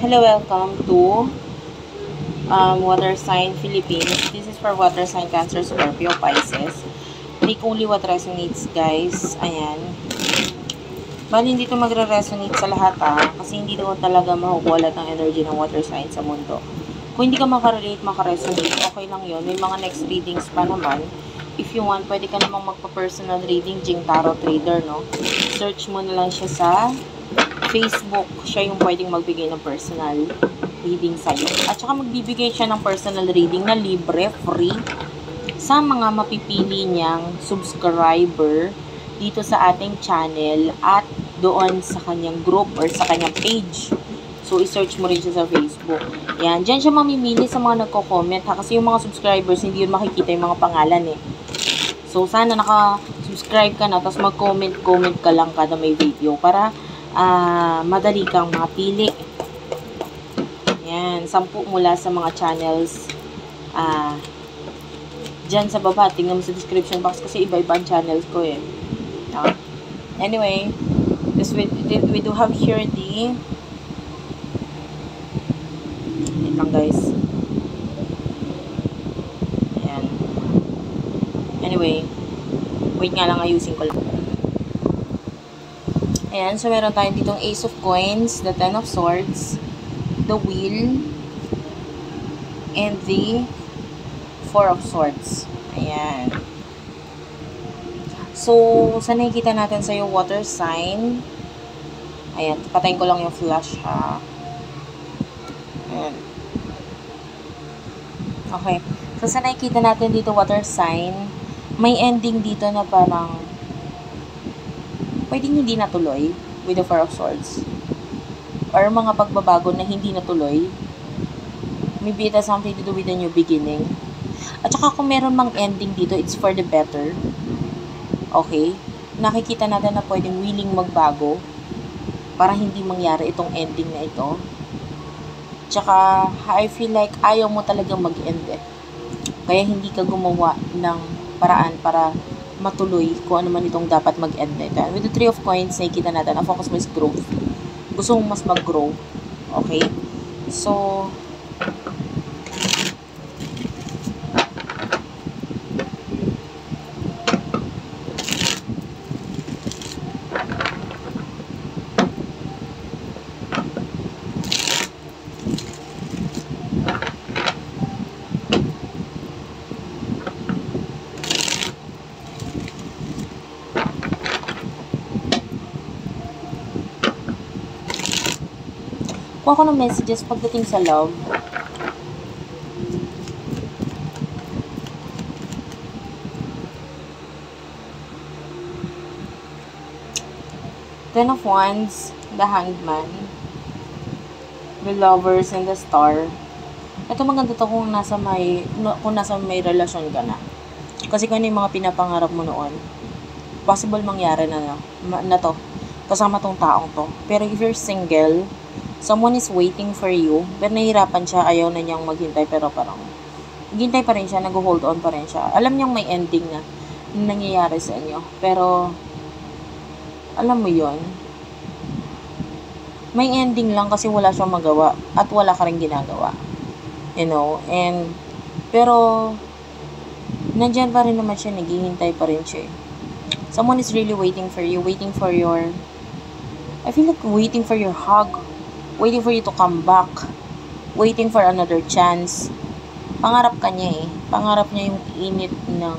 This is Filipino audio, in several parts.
Hello, welcome to Water Sign Philippines. This is for Water Sign Cancer, Scorpio, Pisces. Take only what resonates, guys. Ayan. Bali, hindi ito magre-resonate sa lahat kasi hindi ito talaga makukuha lahat ng energy ng water sign sa mundo. Kung hindi ka makarelate, makaresonate, okay lang yun. May mga next readings pa naman. If you want, pwede ka namang magpa-personal reading, Jing Tarot Trader, no? Search mo na lang siya sa Facebook. Siya yung pwedeng magbigay ng personal reading sa'yo. At saka magbibigay siya ng personal reading na libre, free, sa mga mapipili niyang subscriber dito sa ating channel at doon sa kanyang group or sa kanyang page. So, i-search mo rin siya sa Facebook. Yan. Diyan siya mamimili sa mga nagko-comment kasi yung mga subscribers, hindi yun makikita yung mga pangalan So, sana naka-subscribe ka na tapos mag-comment ka lang kada may video para madali kang mapili. Yan. 10 mula sa mga channels dyan sa baba. Tingnan mo sa description box kasi iba-iba ang channels ko Anyway, we do have here the wait lang guys. Ayan. Anyway, wait nga lang, ayusin ko lang. Ayan, so meron tayong ditong Ace of Coins, the Ten of Swords, the Wheel, and the Four of Swords. Ayan. So, sa nakikita natin sa yung water sign, ayan, patayin ko lang yung flash Ayan. Okay. So, sa nakikita natin dito water sign, may ending dito na parang pwedeng hindi natuloy with the Four of Swords. Or mga pagbabago na hindi natuloy. Maybe it has something to do with a new beginning. At saka kung meron mang ending dito, it's for the better. Okay? Nakikita natin na pwedeng willing magbago para hindi mangyari itong ending na ito. Tsaka, I feel like ayaw mo talagang mag-end Kaya hindi ka gumawa ng paraan para matuloy kung ano man itong dapat mag-end na ito. With the Three of Coins, nakikita natin, ang focus mo is growth. Gusto mong mas mag-grow. Okay? So, kuha ko ng messages pagdating sa love. Ten of Wands, the Hanged Man, the Lovers, and the Star. Ito maganda to kung nasa may relasyon ka na. Kasi kung ano yung mga pinapangarap mo noon, possible mangyari na to. Kasama tong taong to. Pero if you're single, someone is waiting for you, pero nahihirapan siya, ayaw na niyang maghintay, pero parang maghintay pa rin siya, nag-hold on pa rin siya. Alam niyang may ending na nangyayari sa inyo, pero alam mo yon, may ending lang kasi wala siyang magawa at wala ka rin ginagawa. And pero nandyan pa rin naman siya, naghihintay pa rin siya. Someone is really waiting for you, waiting for your, I feel like waiting for your hug, waiting for you to come back, waiting for another chance. Pangarap ka niya Pangarap niya yung init ng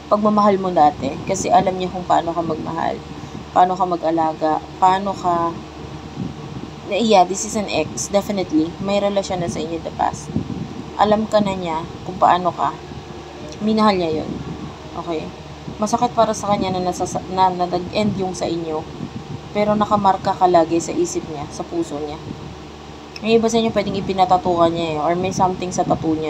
pagmamahal mo dati. Kasi alam niya kung paano ka magmahal, paano ka mag-alaga, paano ka... Yeah, this is an ex. Definitely. May relasyon na sa inyo in the past. Alam ka na niya kung paano ka. Minahal niya yun. Okay? Masakit para sa kanya na nag-end yung sa inyo. Pero nakamarka ka lagi sa isip niya, sa puso niya. May iba sa inyo pwedeng ipinatatukan niya or may something sa tattoo niya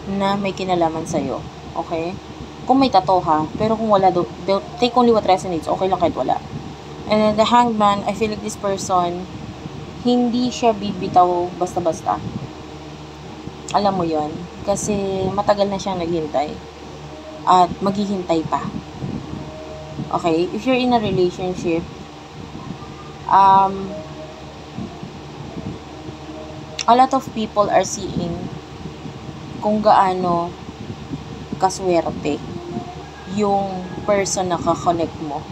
na may kinalaman sa'yo. Okay? Kung may tattoo pero kung wala, take only what resonates. Okay lang kahit wala. And then the Hanged Man, I feel like this person, hindi siya bibitaw basta-basta. Alam mo yon, kasi matagal na siyang naghintay. At maghihintay pa. Okay? If you're in a relationship, a lot of people are seeing kung gaano kaswerte yung person na kakonect mo.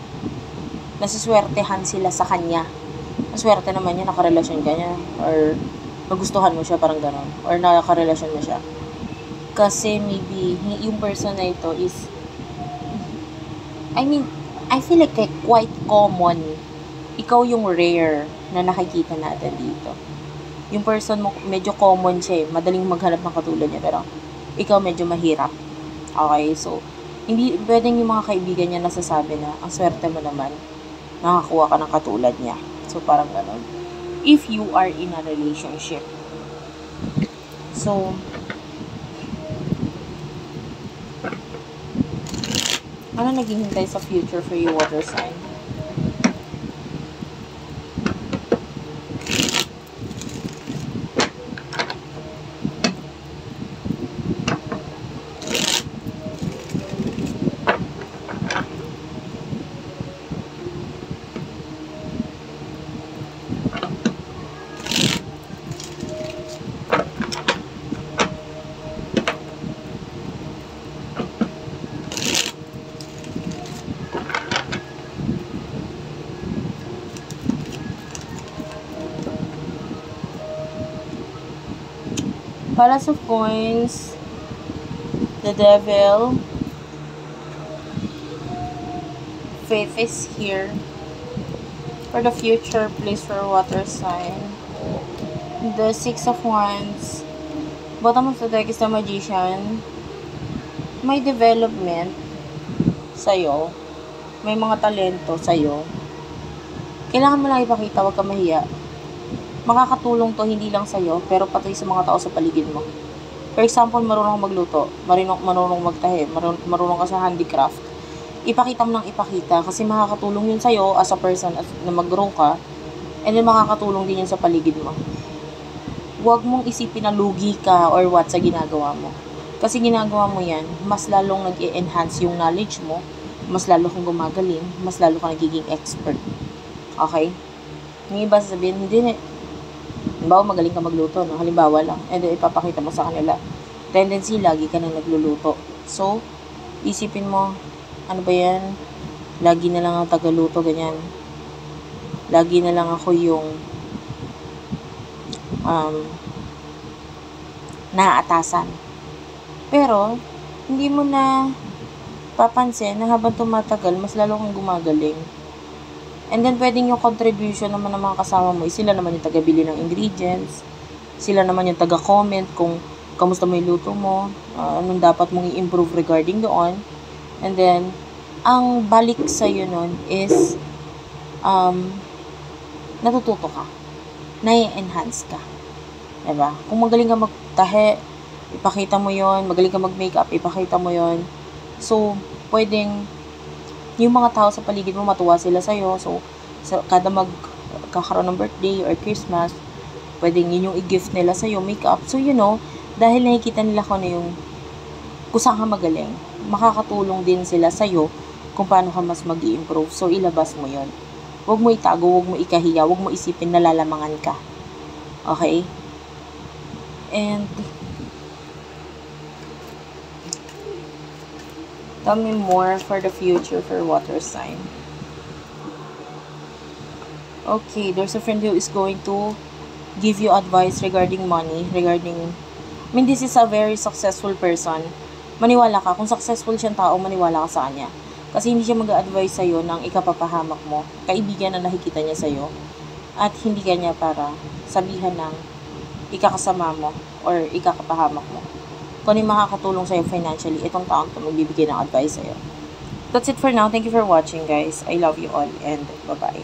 Nasiswertehan sila sa kanya. Maswerte naman niya, nakarelasyon ka niya, or nagustuhan mo siya, parang gano'n, or nakarelasyon mo siya. Kasi maybe, yung person na ito is, I feel like quite common. Ikaw yung rare na nakikita natin dito. Yung person mo, medyo common siya eh. Madaling maghanap ng katulad niya, pero ikaw medyo mahirap. Okay, so, hindi pwedeng yung mga kaibigan niya nasasabi na, ang swerte mo naman, nakakuha ka ng katulad niya. So, parang gano'n. If you are in a relationship. So, ano naghihintay sa future for you, water sign? Palace of Coins, the Devil, Faith is here. For the future, please, for water sign. The Six of Wands, bottom of the deck is the Magician. May development sa'yo. May mga talento sa'yo. Kailangan mo lang ipakita, wag ka mahiya. Makakatulong to hindi lang sa'yo, pero pati sa mga tao sa paligid mo. For example, marunong magluto, marunong magtahi, marunong ka sa handicraft. Ipakita mo nang ipakita kasi makakatulong yun sa'yo as a person na mag-grow ka, and then makakatulong din yun sa paligid mo. Huwag mong isipin na lugi ka or what sa ginagawa mo. Kasi ginagawa mo yan, mas lalong nag-e-enhance yung knowledge mo, mas lalo kang gumagaling, mas lalo kang nagiging expert. Okay? Yung iba sasabihin, hindi na, halimbawa, magaling ka magluto, no? Halimbawa lang. And then, ipapakita mo sa kanila. Tendency, lagi ka nang nagluluto. So, isipin mo, ano ba yan? Lagi na lang ang tagaluto, ganyan. Lagi na lang ako yung naaatasan. Pero, hindi mo na papansin na habang tumatagal, mas lalo kang gumagaling. And then, pwedeng yung contribution naman ng mga kasama mo, sila naman yung taga-bili ng ingredients, sila naman yung taga-comment kung kamusta mo yung luto mo, anong dapat mong i-improve regarding doon. And then, ang balik sa'yo nun is, natututo ka, nai-enhance ka. Diba? Kung magaling ka magtahe, ipakita mo yon. Magaling ka mag-makeup, ipakita mo yon. So, pwedeng yung mga tao sa paligid mo, matuwa sila sa'yo. So, kada magkakaroon ng birthday or Christmas, pwedeng yun yung i-gift nila sa'yo, makeup. So, dahil nakikita nila kung saan ka magaling, makakatulong din sila sa'yo kung paano ka mas mag-i-improve. So, ilabas mo yun. Huwag mo itago, huwag mo ikahiya, huwag mo isipin na lalamangan ka. Okay? And, tell me more for the future for water sign. Okay, there's a friend who is going to give you advice regarding money, this is a very successful person. Maniwala ka, kung successful siyang tao, maniwala ka sa kanya. Kasi hindi siya mag-a-advise sa'yo ng ikapapahamak mo, kaibigan na nakikita niya sa'yo, at hindi ka niya para sabihan ng ikakasama mo or ikakapahamak mo. Kung yung makakatulong sa'yo financially, itong taong to magbibigay ng advice sa'yo. That's it for now. Thank you for watching, guys. I love you all, and bye-bye.